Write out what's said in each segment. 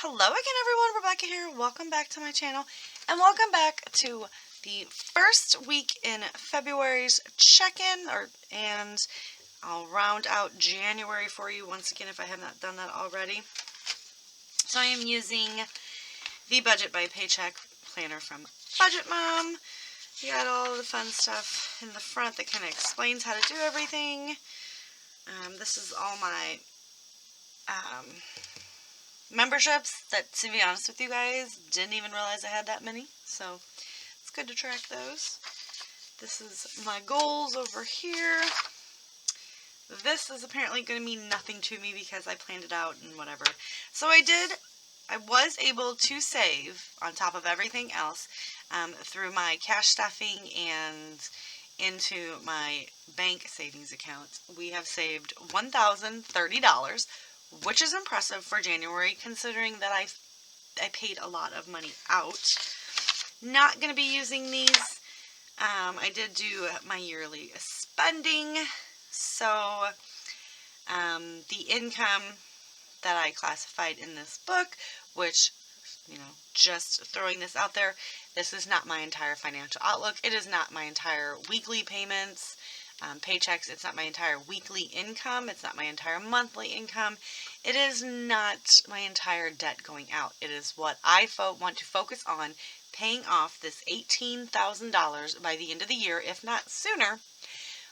Hello again, everyone. Rebecca here. Welcome back to my channel, and welcome back to the first week in February's check-in, and I'll round out January for you once again if I have not done that already. So I am using the Budget by Paycheck planner from Budget Mom. You got all the fun stuff in the front that kind of explains how to do everything. This is all my memberships that, to be honest with you guys, didn't even realize I had that many, so it's good to track those. This is my goals over here. This is apparently going to mean nothing to me because I planned it out and whatever. So I was able to save on top of everything else through my cash stuffing and into my bank savings account. We have saved $1,030, which is impressive for January, considering that I paid a lot of money out. Not going to be using these. I did do my yearly spending, so the income that I classified in this book, which, just throwing this out there, this is not my entire financial outlook. It is not my entire weekly payments, paychecks. It's not my entire weekly income. It's not my entire monthly income. It is not my entire debt going out. It is what I want to focus on, paying off this $18,000 by the end of the year, if not sooner,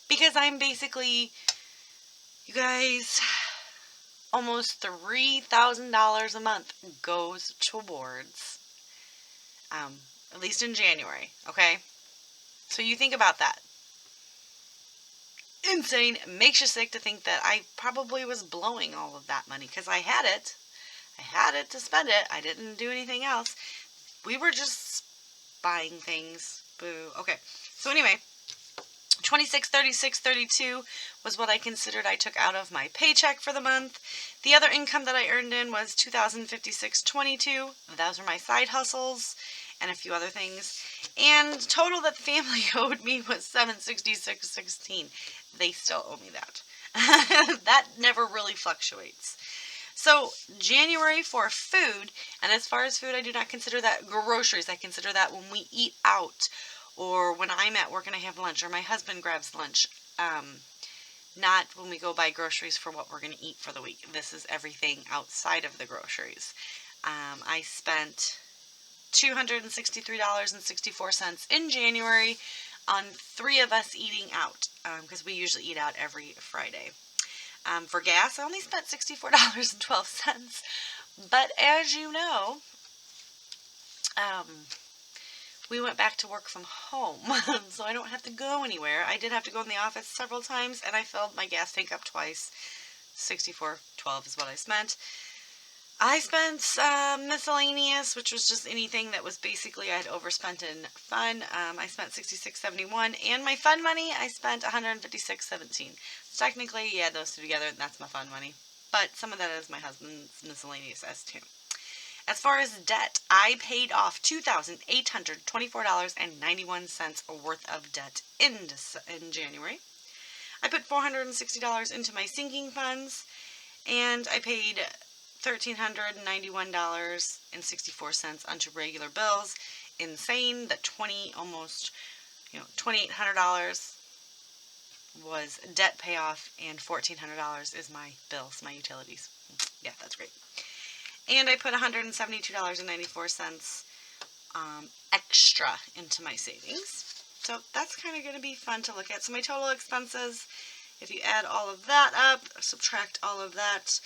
because I'm basically, you guys, almost $3,000 a month goes towards, at least in January, okay? So you think about that. Insane. Makes you sick to think that I probably was blowing all of that money, because I had it. I had it to spend it. I didn't do anything else. We were just buying things. Boo. Okay. So anyway, $26.36.32 was what I considered I took out of my paycheck for the month. The other income that I earned in was $2,056.22. Those were my side hustles and a few other things. And total that the family owed me was $766.16. They still owe me that. That never really fluctuates. So January for food, and as far as food, I do not consider that groceries. I consider that when we eat out, or when I'm at work and I have lunch, or my husband grabs lunch. Not when we go buy groceries for what we're going to eat for the week. This is everything outside of the groceries. I spent $263.64 in January on 3 of us eating out, because we usually eat out every Friday. For gas, I only spent $64.12, but as you know, we went back to work from home, so I don't have to go anywhere. I did have to go in the office several times, and I filled my gas tank up twice. $64.12 is what I spent. I spent miscellaneous, which was just anything that was basically I had overspent in fun. I spent $66.71, and my fun money, I spent $156.17. So technically, yeah, those two together, that's my fun money. But some of that is my husband's miscellaneous as too. As far as debt, I paid off $2,824.91 worth of debt in January. I put $460 into my sinking funds, and I paid $1,391.64 onto regular bills. Insane that $2,800 was debt payoff, and $1,400 is my bills, my utilities. Yeah, that's great. And I put $172.94 extra into my savings. So that's kind of going to be fun to look at. So my total expenses, if you add all of that up, subtract all of that,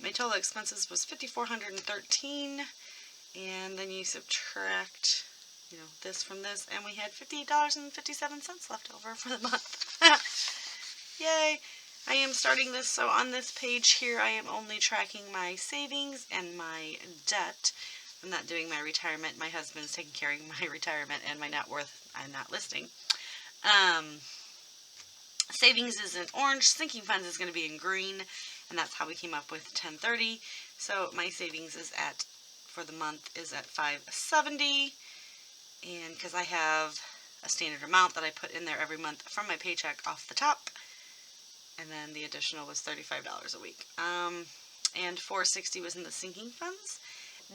my total expenses was $5,413, and then you subtract, this from this, and we had $58.57 left over for the month. Yay! I am starting this, so on this page here, I am only tracking my savings and my debt. I'm not doing my retirement. My husband's taking care of my retirement and my net worth. I'm not listing. Savings is in orange. Sinking funds is going to be in green. And that's how we came up with $10.30. So my savings is for the month is at $570. And because I have a standard amount that I put in there every month from my paycheck off the top. And then the additional was $35 a week. and $460 was in the sinking funds.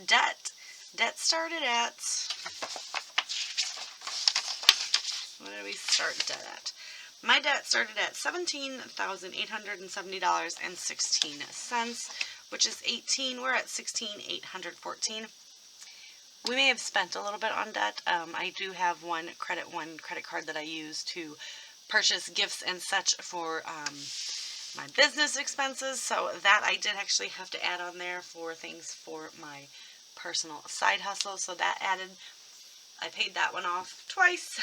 Debt started at, what did we start debt at? My debt started at $17,870.16, which is 18. We're at $16,814. We may have spent a little bit on debt. I do have one credit card that I use to purchase gifts and such for my business expenses. So that I did actually have to add on there for things for my personal side hustle. So that added, I paid that one off twice,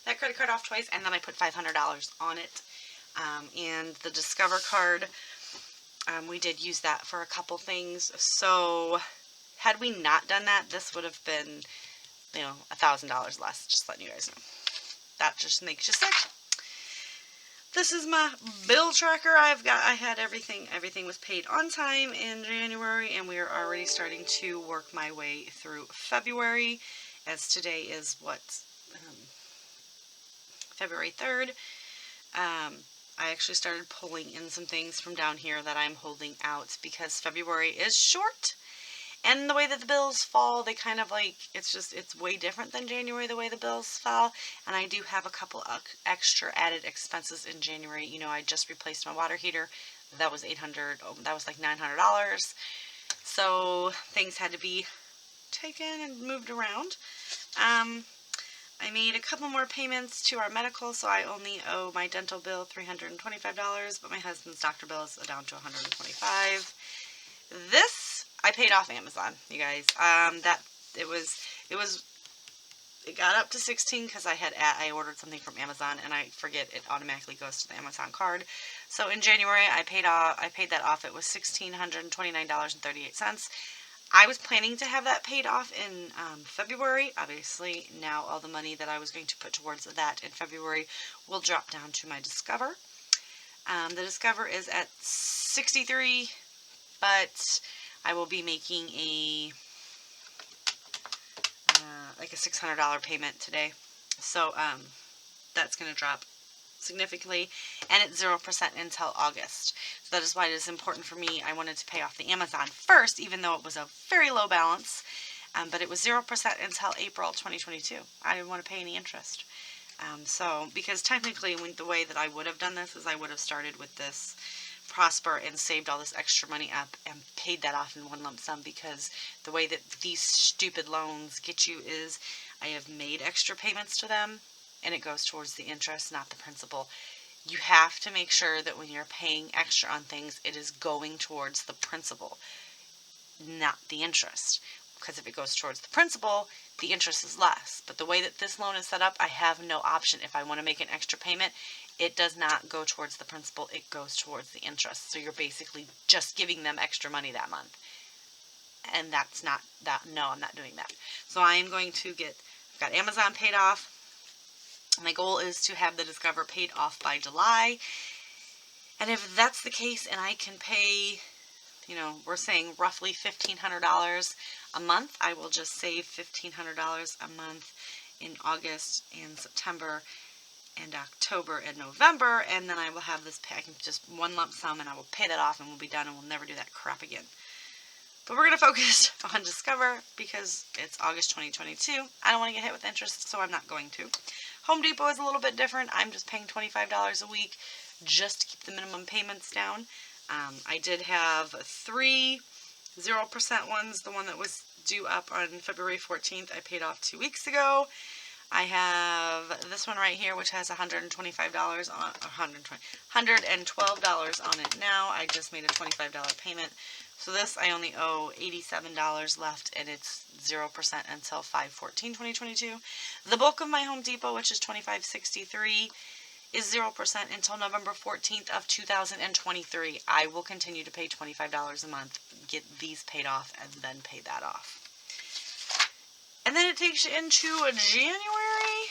that credit card off twice, and then I put $500 on it. And the Discover card, we did use that for a couple things. So had we not done that, this would have been, you know, $1,000 less, just letting you guys know. That just makes you sick. This is my bill tracker. I had everything was paid on time in January, and we are already starting to work my way through February, as today is February 3rd. I actually started pulling in some things from down here that I'm holding out because February is short. And the way that the bills fall, they kind of like, it's way different than January, the way the bills fell. And I do have a couple of extra added expenses in January. You know, I just replaced my water heater. That was that was like $900. So things had to be taken and moved around. I made a couple more payments to our medical, so I only owe my dental bill $325, but my husband's doctor bill is down to $125. This I paid off Amazon, you guys. It got up to 16 because I ordered something from Amazon, and I forget it automatically goes to the Amazon card. So in January I paid that off. It was $1,629.38. I was planning to have that paid off in February. Obviously, now all the money that I was going to put towards that in February will drop down to my Discover. The Discover is at $63, but I will be making a like a $600 payment today. So that's going to drop significantly, and it's 0% until August. So that is why it is important for me. I wanted to pay off the Amazon first, even though it was a very low balance, but it was 0% until April 2022. I didn't want to pay any interest. So, because technically the way that I would have done this is I would have started with this Prosper and saved all this extra money up and paid that off in one lump sum, because the way that these stupid loans get you is I have made extra payments to them, and it goes towards the interest, not the principal. You have to make sure that when you're paying extra on things, it is going towards the principal, not the interest. Because if it goes towards the principal, the interest is less. But the way that this loan is set up, I have no option. If I want to make an extra payment, it does not go towards the principal. It goes towards the interest. So you're basically just giving them extra money that month. And that's not that. No, I'm not doing that. So I am going to I've got Amazon paid off. My goal is to have the Discover paid off by July. And if that's the case and I can pay, you know, we're saying roughly $1,500 a month, I will just save $1,500 a month in August and September and October and November, and then I will have this I can just one lump sum, and I will pay that off, and we'll be done, and we'll never do that crap again. But we're going to focus on Discover because it's August 2022. I don't want to get hit with interest, so I'm not going to. Home Depot is a little bit different. I'm just paying $25 a week just to keep the minimum payments down. I did have 3 0% ones. The one that was due up on February 14th, I paid off 2 weeks ago. I have this one right here, which has $125 on, $112 on it now. I just made a $25 payment. So this, I only owe $87 left, and it's 0% until 5/14/2022. The bulk of my Home Depot, which is $25.63, is 0% until November 14th of 2023. I will continue to pay $25 a month, get these paid off, and then pay that off. And then it takes you into January.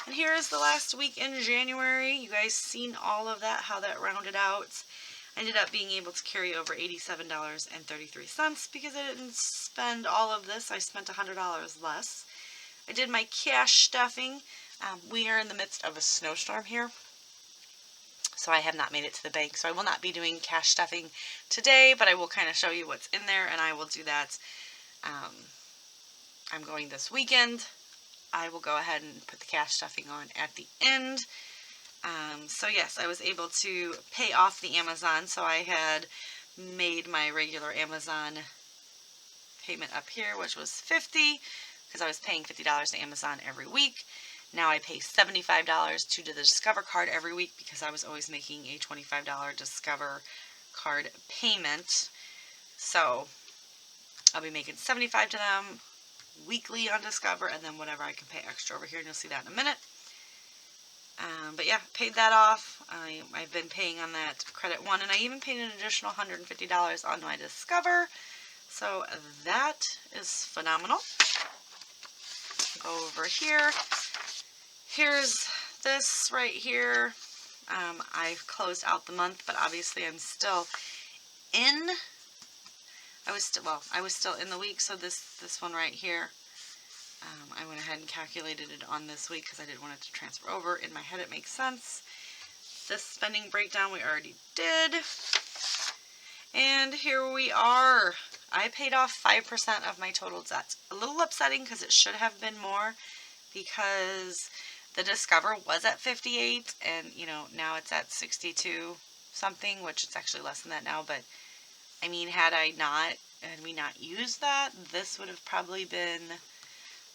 And here is the last week in January. You guys seen all of that, how that rounded out. I ended up being able to carry over $87.33 because I didn't spend all of this. I spent $100 less. I did my cash stuffing. We are in the midst of a snowstorm here. So I have not made it to the bank. So I will not be doing cash stuffing today, but I will kind of show you what's in there, and I will do that. I'm going this weekend. I will go ahead and put the cash stuffing on at the end. So yes, I was able to pay off the Amazon. So I had made my regular Amazon payment up here, which was $50, because I was paying $50 to Amazon every week. Now I pay $75 to the Discover card every week, because I was always making a $25 Discover card payment. So I'll be making $75 to them weekly on Discover, and then whatever I can pay extra over here, and you'll see that in a minute. But yeah, paid that off. I've been paying on that credit one, and I even paid an additional $150 on my Discover. So that is phenomenal. Go over here. Here's this right here. I've closed out the month, but obviously I'm still in. I was still in the week. So this one right here, I went ahead and calculated it on this week because I didn't want it to transfer over. In my head, it makes sense. This spending breakdown we already did. And here we are. I paid off 5% of my total debt. A little upsetting because it should have been more, because the Discover was at 58 and, you know, now it's at 62 something, which it's actually less than that now. But I mean, had we not used that, this would have probably been,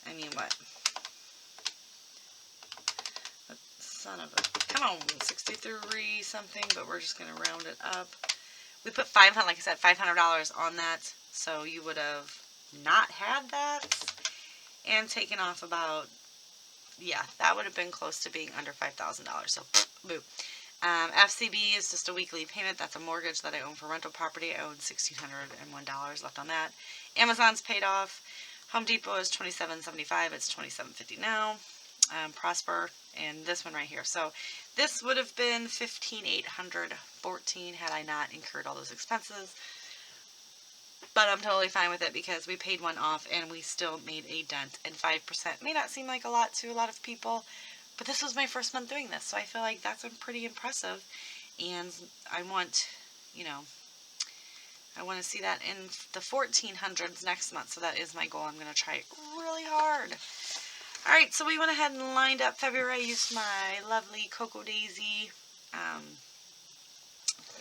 I mean, what? Son of a, come on, 63 something, but we're just going to round it up. We put like I said, $500 on that, so you would have not had that and taken off about, yeah, that would have been close to being under $5,000. So, boo. FCB is just a weekly payment. That's a mortgage that I own for rental property. I own $1,601 left on that. Amazon's paid off. Home Depot is $27.75. It's $27.50 now. Prosper, and this one right here. So this would have been $15,814 had I not incurred all those expenses. But I'm totally fine with it because we paid one off and we still made a dent. And 5% may not seem like a lot to a lot of people, but this was my first month doing this, so I feel like that's pretty impressive. And I want, you know, I want to see that in the 1400s next month. So that is my goal. I'm going to try it really hard. Alright, so we went ahead and lined up February. I used my lovely Cocoa Daisy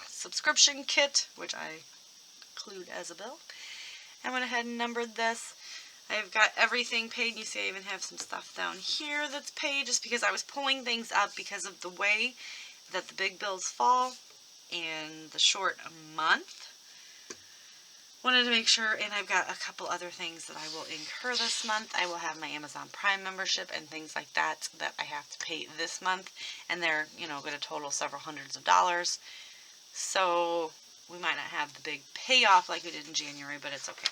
subscription kit, which I include as a bill. I went ahead and numbered this. I've got everything paid. You see I even have some stuff down here that's paid, just because I was pulling things up because of the way that the big bills fall in the short month. Wanted to make sure, and I've got a couple other things that I will incur this month. I will have my Amazon Prime membership and things like that I have to pay this month, and they're, you know, going to total several hundreds of dollars. So we might not have the big payoff like we did in January, but it's okay.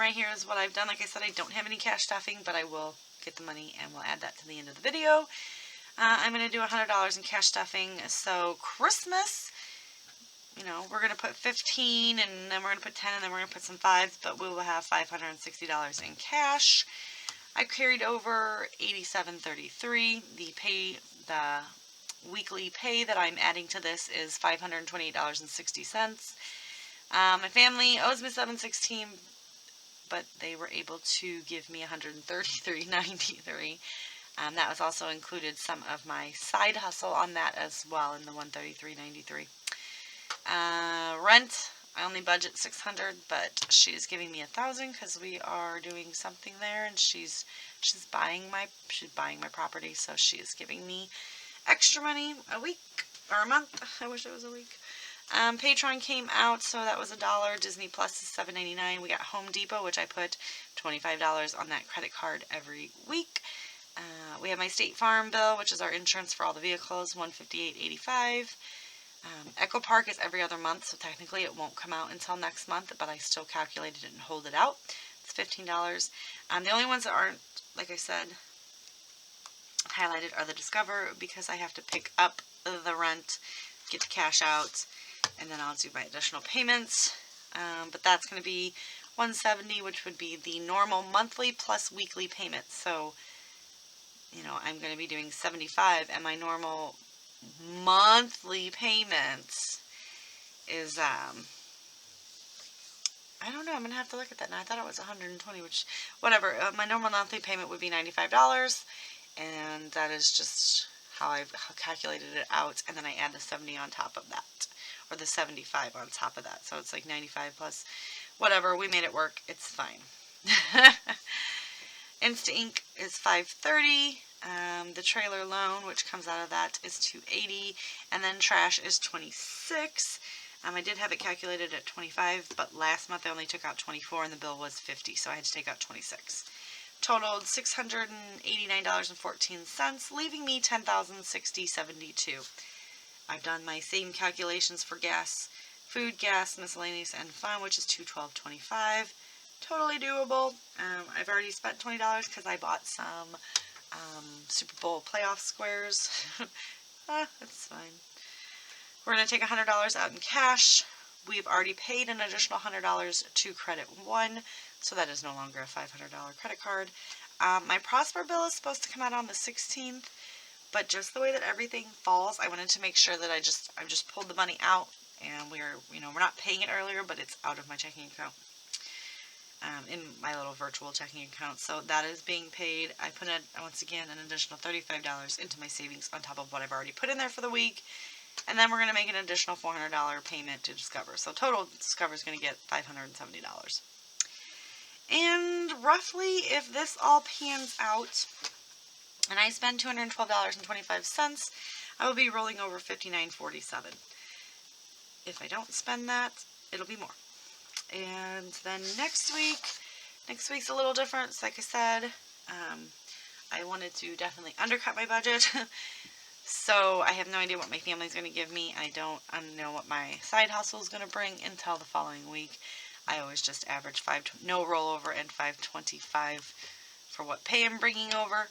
Right here is what I've done. Like I said, I don't have any cash stuffing, but I will get the money and we'll add that to the end of the video. I'm going to do $100 in cash stuffing. So Christmas, you know, we're going to put 15, and then we're going to put 10, and then we're going to put some 5s, but we will have $560 in cash. I carried over $87.33. The weekly pay that I'm adding to this is $528.60. My family owes me $716, but they were able to give me $133.93. That was also included some of my side hustle on that as well in the $133.93. Rent, I only budget $600, but she's giving me $1,000 because we are doing something there, and she's buying my property, so she is giving me extra money a week or a month. I wish it was a week. Patreon came out, so that was $1. Disney Plus is $7.99. We got Home Depot, which I put $25 on that credit card every week. We have my State Farm bill, which is our insurance for all the vehicles, $158.85. Echo Park is every other month, so technically it won't come out until next month, but I still calculated it and hold it out. It's $15. The only ones that aren't, like I said, highlighted are the Discover, because I have to pick up the rent, get the cash out, and then I'll do my additional payments. But that's going to be $170, which would be the normal monthly plus weekly payments. So, you know, I'm going to be doing $75, and my normal monthly payment is, I don't know. I'm going to have to look at that now. I thought it was $120, which, whatever. My normal monthly payment would be $95, and that is just how I've calculated it out, and then I add the 70 on top of that, or the 75 on top of that. So it's like 95 plus whatever. We made it work. It's fine. Insta Ink is $5.30. The trailer loan, which comes out of that, is $2.80, and then trash is $26. I did have it calculated at $25, but last month I only took out $24, and the bill was $50, so I had to take out $26. Totaled $689.14, leaving me $10,060.72. I've done my same calculations for gas, food, gas, miscellaneous, and fun, which is $212.25. Totally doable. I've already spent $20 because I bought some Super Bowl playoff squares. That's fine. We're going to take $100 out in cash. We've already paid an additional $100 to Credit One, so that is no longer a $500 credit card. My Prosper bill is supposed to come out on the 16th, but just the way that everything falls, I wanted to make sure that I just pulled the money out, and we're not paying it earlier, but it's out of my checking account. In my little virtual checking account. So that is being paid. I put once again an additional $35 into my savings on top of what I've already put in there for the week. And then we're going to make an additional $400 payment to Discover. So total, Discover is going to get $570. And roughly, if this all pans out, and I spend $212.25, I will be rolling over $59.47. If I don't spend that, it'll be more. And then next week's a little different. So like I said, I wanted to definitely undercut my budget. So I have no idea what my family's going to give me. I don't know what my side hustle is going to bring until the following week. I always just average no rollover and $5.25 for what pay I'm bringing over.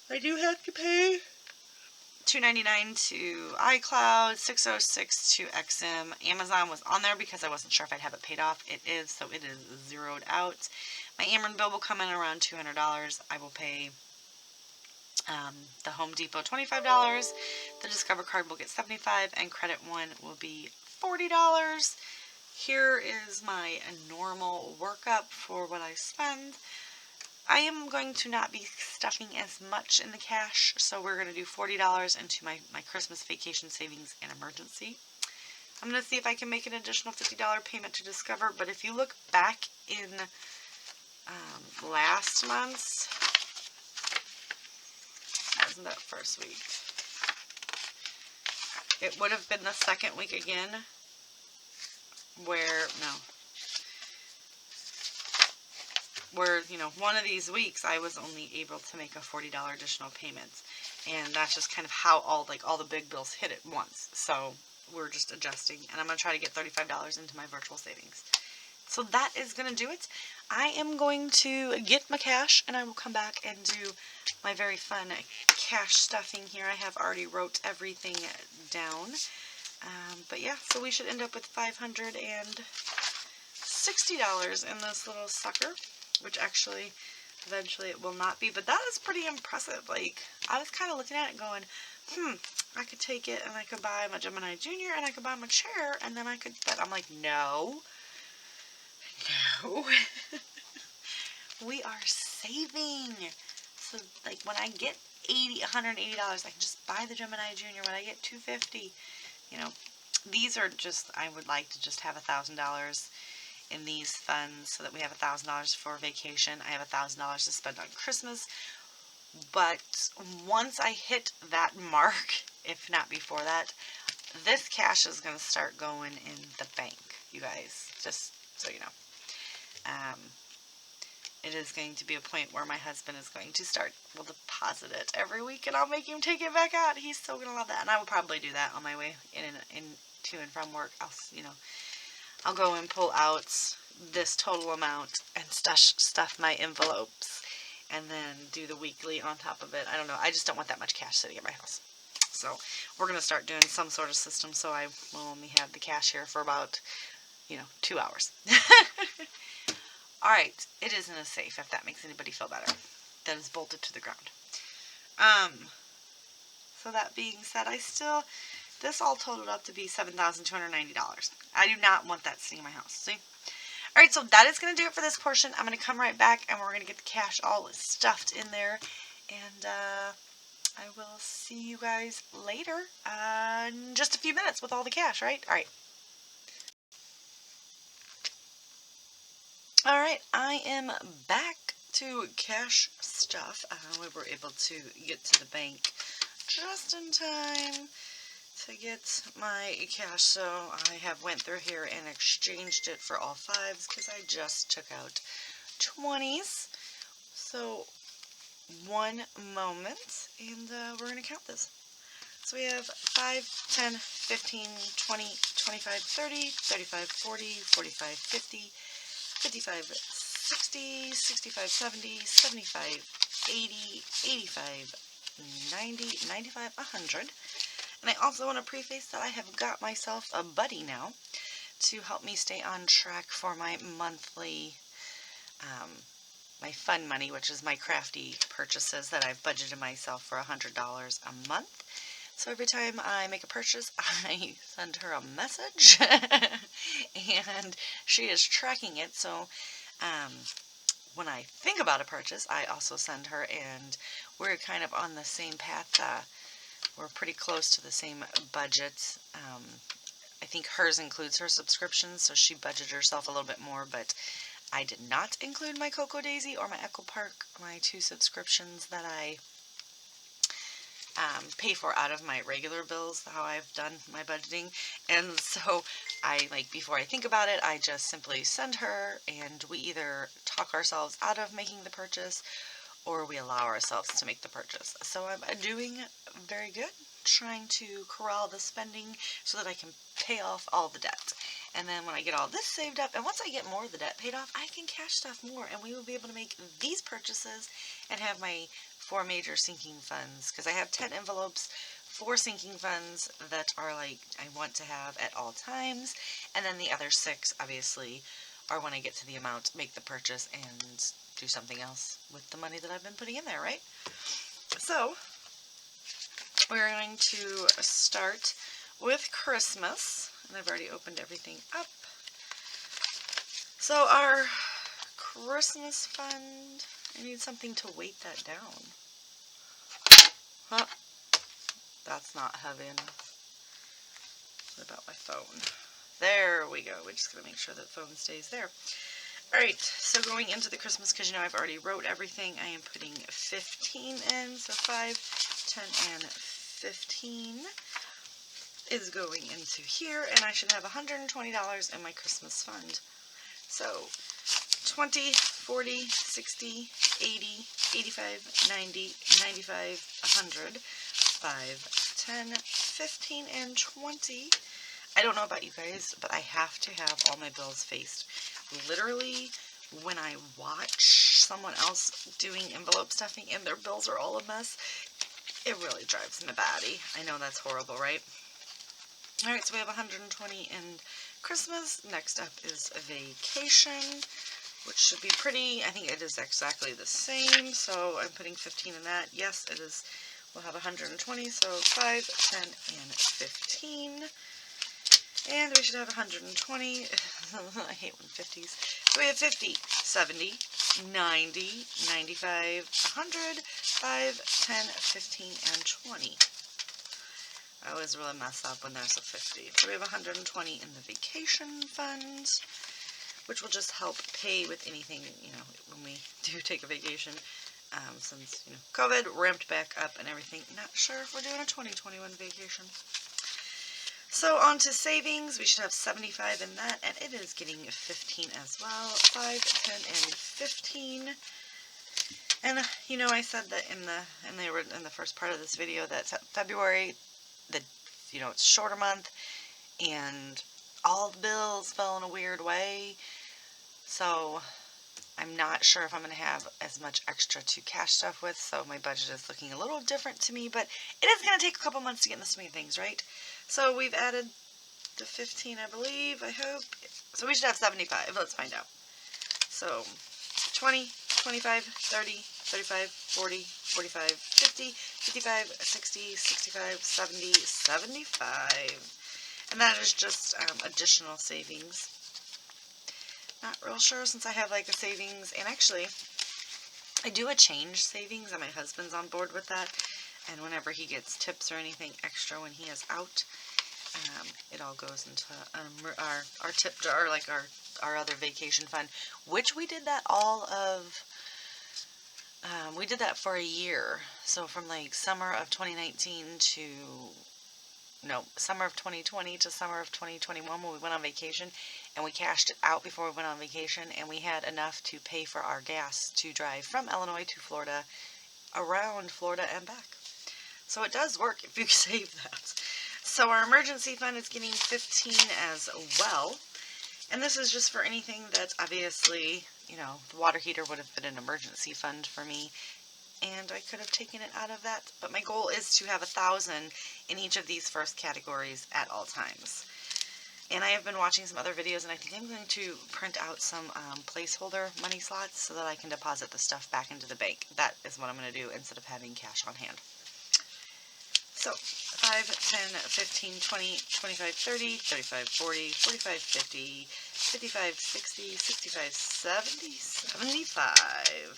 I do have to pay $2.99 to iCloud, $6.06 to XM. Amazon was on there because I wasn't sure if I'd have it paid off. It is, so it is zeroed out. My Ameren bill will come in around $200. I will pay the Home Depot $25. The Discover card will get $75, and Credit One will be $40. Here is my normal workup for what I spend. I am going to not be stuffing as much in the cash, so we're going to do $40 into my Christmas vacation savings and emergency. I'm going to see if I can make an additional $50 payment to Discover, but if you look back in last month's, wasn't that first week? It would have been the second week again, where one of these weeks I was only able to make a $40 additional payment, and that's just kind of how all the big bills hit at once. So we're just adjusting, and I'm going to try to get $35 into my virtual savings. So that is going to do it. I am going to get my cash, and I will come back and do my very fun cash stuffing here. I have already wrote everything down. But yeah, so we should end up with $560 in this little sucker, which actually, eventually it will not be, but that is pretty impressive. Like, I was kind of looking at it going, I could take it and I could buy my Gemini Junior and I could buy my chair and then but I'm like, no. We are saving. So, like, when I get $180, I can just buy the Gemini Junior. When I get $250, these are just, I would like to just have $1,000 in these funds so that we have $1,000 for vacation. I have $1,000 to spend on Christmas. But once I hit that mark, if not before that, this cash is going to start going in the bank, you guys, just so you know. It is going to be a point where my husband is going to will deposit it every week, and I'll make him take it back out. He's so going to love that, and I will probably do that on my way to and from work. I'll go and pull out this total amount and stuff my envelopes, and then do the weekly on top of it. I don't know. I just don't want that much cash sitting at my house. So we're going to start doing some sort of system so I will only have the cash here for about, 2 hours. Alright, it is in a safe, if that makes anybody feel better. That is bolted to the ground. So that being said, this all totaled up to be $7,290. I do not want that sitting in my house. See? Alright, so that is going to do it for this portion. I'm going to come right back and we're going to get the cash all stuffed in there. And I will see you guys later in just a few minutes with all the cash, right? Alright. Alright, I am back to cash stuff. We were able to get to the bank just in time to get my cash, so I have went through here and exchanged it for all 5s because I just took out 20s. So one moment and we're going to count this. So we have 5, 10, 15, 20, 25, 30, 35, 40, 45, 50, 55, 60, 65, 70, 75, 80, 85, 90, 95, 100. And I also want to preface that I have got myself a buddy now to help me stay on track for my monthly, my fun money, which is my crafty purchases that I've budgeted myself for $100 a month. So every time I make a purchase, I send her a message, and she is tracking it. So when I think about a purchase, I also send her, and we're kind of on the same path. We're pretty close to the same budget. I think hers includes her subscriptions, so she budgeted herself a little bit more, but I did not include my Cocoa Daisy or my Echo Park, my 2 subscriptions that I pay for out of my regular bills, how I've done my budgeting. And so before I think about it, I just simply send her, and we either talk ourselves out of making the purchase or we allow ourselves to make the purchase. So I'm doing very good, trying to corral the spending so that I can pay off all the debt. And then when I get all this saved up, and once I get more of the debt paid off, I can cash stuff more, and we will be able to make these purchases and have my 4 major sinking funds, because I have 10 envelopes, 4 sinking funds that are I want to have at all times, and then the other 6 obviously are when I get to the amount, make the purchase, and do something else with the money that I've been putting in there, right? So we're going to start with Christmas, and I've already opened everything up. So our Christmas fund, I need something to weight that down. Huh? That's not heavy enough. What about my phone? There we go. We're just going to make sure that phone stays there. Alright, so going into the Christmas, because I've already wrote everything, I am putting 15 in. So 5, 10, and 15 is going into here, and I should have $120 in my Christmas fund. So 20, 40, 60, 80, 85, 90, 95, 100, 5, 10, 15, and 20. I don't know about you guys, but I have to have all my bills faced. Literally, when I watch someone else doing envelope stuffing and their bills are all a mess, it really drives me batty. I know that's horrible, right? Alright, so we have 120 in Christmas. Next up is vacation, which should be pretty. I think it is exactly the same, so I'm putting 15 in that. Yes, it is. We'll have 120, so 5, 10, and 15. And we should have 120. I hate 150s. So we have 50, 70, 90, 95, 100, 5, 10, 15, and 20. I always really mess up when there's a 50. So we have 120 in the vacation fund, which will just help pay with anything, when we do take a vacation. Since, COVID ramped back up and everything. Not sure if we're doing a 2021 vacation. So on to savings. We should have 75 in that, and it is getting 15 as well. 5, 10, and 15. And I said that in the first part of this video that February, it's a shorter month, and all the bills fell in a weird way. So I'm not sure if I'm going to have as much extra to cash stuff with, so my budget is looking a little different to me, but it is going to take a couple months to get in the swing of things, right? So we've added the 15, I believe, I hope. So we should have 75. Let's find out. So 20, 25, 30, 35, 40, 45, 50, 55, 60, 65, 70, 75. And that is just additional savings. Not real sure since I have like a savings, and actually I do a change savings and my husband's on board with that. And whenever he gets tips or anything extra when he is out, it all goes into our tip jar, like our other vacation fund, which we did that all of, we did that for a year. So from like summer of 2019 to, no, summer of 2020 to summer of 2021 when we went on vacation, and we cashed it out before we went on vacation, and we had enough to pay for our gas to drive from Illinois to Florida, around Florida and back. So it does work if you save that. So our emergency fund is getting 15 as well. And this is just for anything that's obviously, you know, the water heater would have been an emergency fund for me, and I could have taken it out of that. But my goal is to have 1,000 in each of these first categories at all times. And I have been watching some other videos, and I think I'm going to print out some placeholder money slots so that I can deposit the stuff back into the bank. That is what I'm going to do instead of having cash on hand. So 5, 10, 15, 20, 25, 30, 35, 40, 45, 50, 55, 60, 65, 70, 75.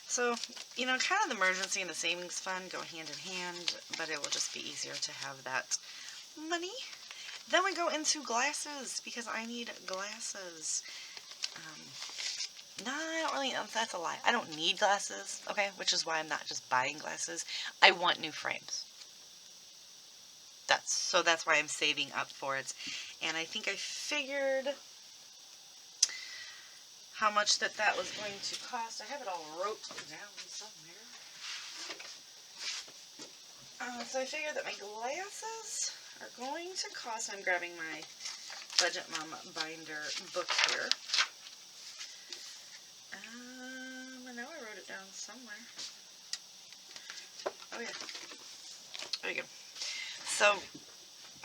So, you know, kind of the emergency and the savings fund go hand in hand, but it will just be easier to have that money. Then we go into glasses, because I need glasses. No, I don't really, that's a lie. I don't need glasses, okay, which is why I'm not just buying glasses. I want new frames. So that's why I'm saving up for it. And I think I figured how much that was going to cost. I have it all wrote down somewhere. So I figured that my glasses are going to cost, I'm grabbing my Budget Mom binder book here. I know I wrote it down somewhere. Oh yeah, there you go. So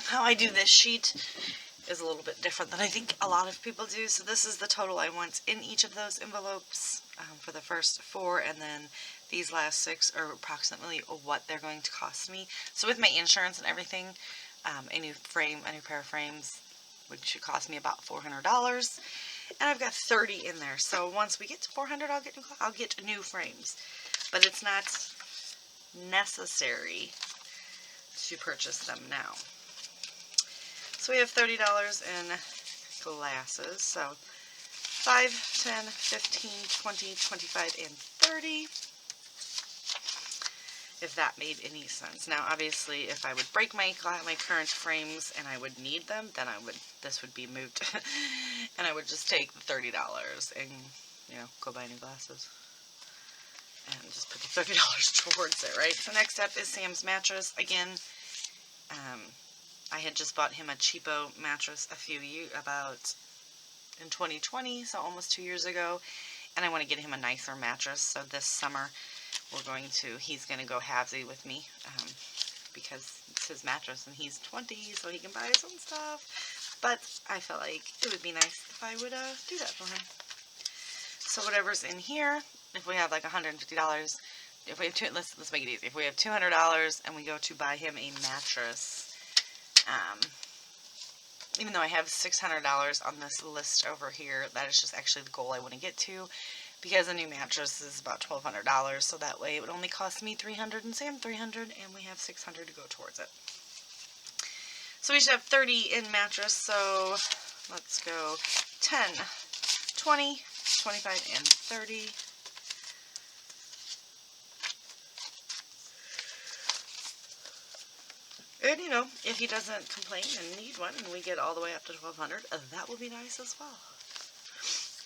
how I do this sheet is a little bit different than I think a lot of people do. So this is the total I want in each of those envelopes for the first 4, and then these last 6 are approximately what they're going to cost me. So with my insurance and everything, a new pair of frames, which should cost me about $400. And I've got 30 in there. So once we get to 400, I'll get new frames. But it's not necessary to purchase them now. So we have $30 in glasses. So 5, 10, 15, 20, 25, and 30. If that made any sense. Now, obviously, if I would break my current frames and I would need them, then this would be moved, and I would just take the $30 and, you know, go buy new glasses, and just put the $30 towards it, right? So next up is Sam's mattress. Again, I had just bought him a cheapo mattress about in 2020, so almost 2 years ago, and I want to get him a nicer mattress. So this summer, he's going to go halvesy with me, because it's his mattress and he's 20, so he can buy his own stuff. But I felt like it would be nice if I would do that for him. So whatever's in here, if we have like $150, if we have let's make it easy. If we have $200 and we go to buy him a mattress, even though I have $600 on this list over here, that is just actually the goal I want to get to. Because a new mattress is about $1,200, so that way it would only cost me $300 and Sam $300, and we have $600 to go towards it. So we should have 30 in mattress, so let's go 10, 20, 25, and 30. And, you know, if he doesn't complain and need one, and we get all the way up to $1,200, that will be nice as well.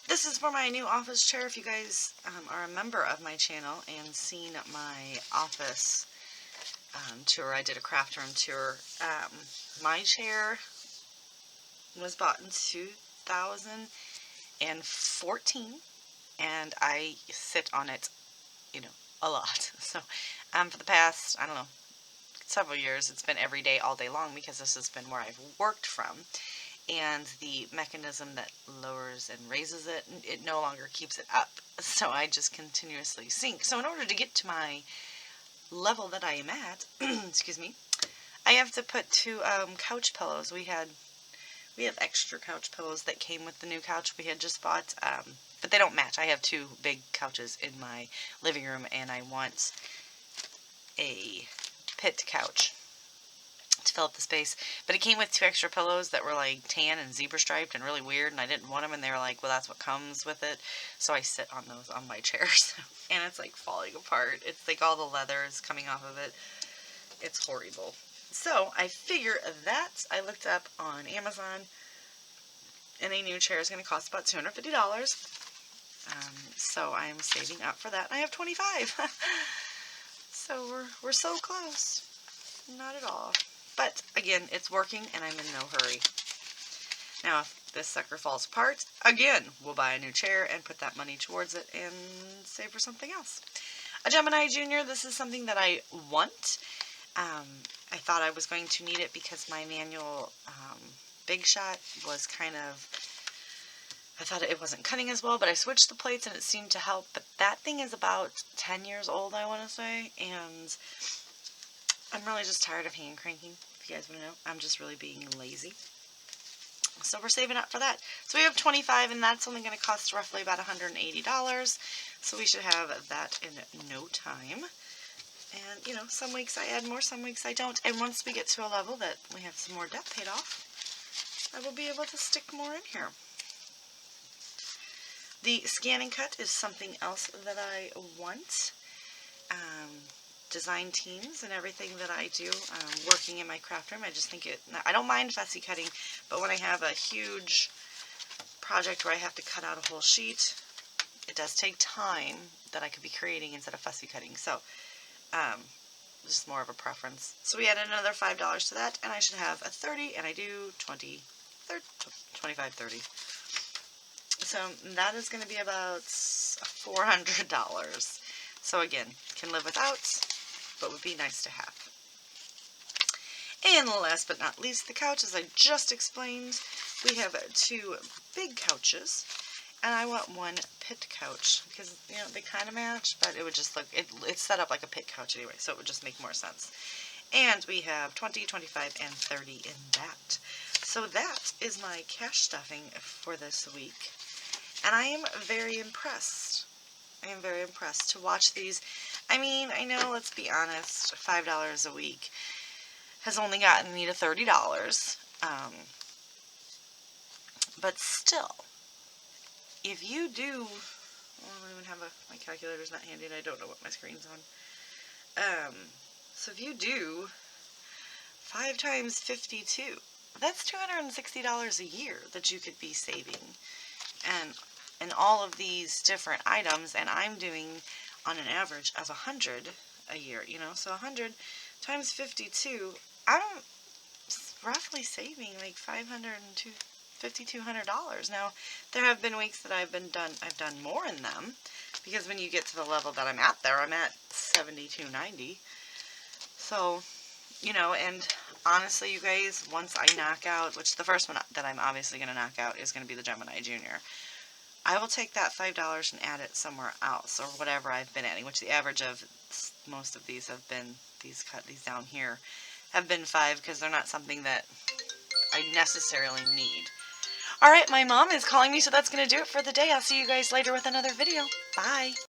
This is for my new office chair. If you guys are a member of my channel and seen my office tour, I did a craft room tour. My chair was bought in 2014, and I sit on it, you know, a lot. So for the past, I don't know, several years, it's been every day, all day long, because this has been where I've worked from. And the mechanism that lowers and raises it, it no longer keeps it up. So I just continuously sink. So in order to get to my level that I am at, excuse me, I have to put 2 couch pillows. We have extra couch pillows that came with the new couch we had just bought, but they don't match. I have 2 big couches in my living room, and I want a pit couch to fill up the space. But it came with 2 extra pillows that were like tan and zebra striped and really weird, and I didn't want them, and they were like, well, that's what comes with it. So I sit on those on my chairs, and it's like falling apart. It's like all the leather is coming off of it. It's horrible. So I figure that I looked up on Amazon, and a new chair is going to cost about $250. So I am saving up for that. I have 25. So we're so close. Not at all. But, again, it's working, and I'm in no hurry. Now, if this sucker falls apart, again, we'll buy a new chair and put that money towards it and save for something else. A Gemini Junior, this is something that I want. I thought I was going to need it because my manual Big Shot was kind of, I thought it wasn't cutting as well, but I switched the plates and it seemed to help. But that thing is about 10 years old, I want to say, and I'm really just tired of hand cranking, if you guys want to know. I'm just really being lazy. So we're saving up for that. So we have 25, and that's only going to cost roughly about $180. So we should have that in no time. And, you know, some weeks I add more, some weeks I don't. And once we get to a level that we have some more debt paid off, I will be able to stick more in here. The scan and cut is something else that I want. Design teams and everything that I do working in my craft room. I just think I don't mind fussy cutting, but when I have a huge project where I have to cut out a whole sheet, it does take time that I could be creating instead of fussy cutting. So, just more of a preference. So we added another $5 to that, and I should have a 30, and I do 25, 30. So that is going to be about $400. So again, can live without, but would be nice to have. And last but not least, the couch, as I just explained. We have 2 big couches, and I want 1 pit couch, because, you know, they kind of match, but it would just look, it's set up like a pit couch anyway, so it would just make more sense. And we have 20, 25, and 30 in that. So that is my cash stuffing for this week, and I am very impressed. I am very impressed to watch these. I mean, I know, let's be honest, $5 a week has only gotten me to $30. But still, if you do, well, I don't even have my calculator's not handy and I don't know what my screen's on. So if you do 5 times 52, that's $260 a year that you could be saving. And all of these different items, and I'm doing on an average of 100 a year, you know, so 100 times 52, I'm roughly saving like $5,200. Now, there have been weeks that I've done more in them, because when you get to the level that I'm at there, I'm at $7,290. So, you know, and honestly, you guys, once I knock out, which the first one that I'm obviously going to knock out is going to be the Gemini Junior, I will take that $5 and add it somewhere else, or whatever I've been adding, which the average of most of these have been, these down here, have been 5, because they're not something that I necessarily need. Alright, my mom is calling me, so that's going to do it for the day. I'll see you guys later with another video. Bye!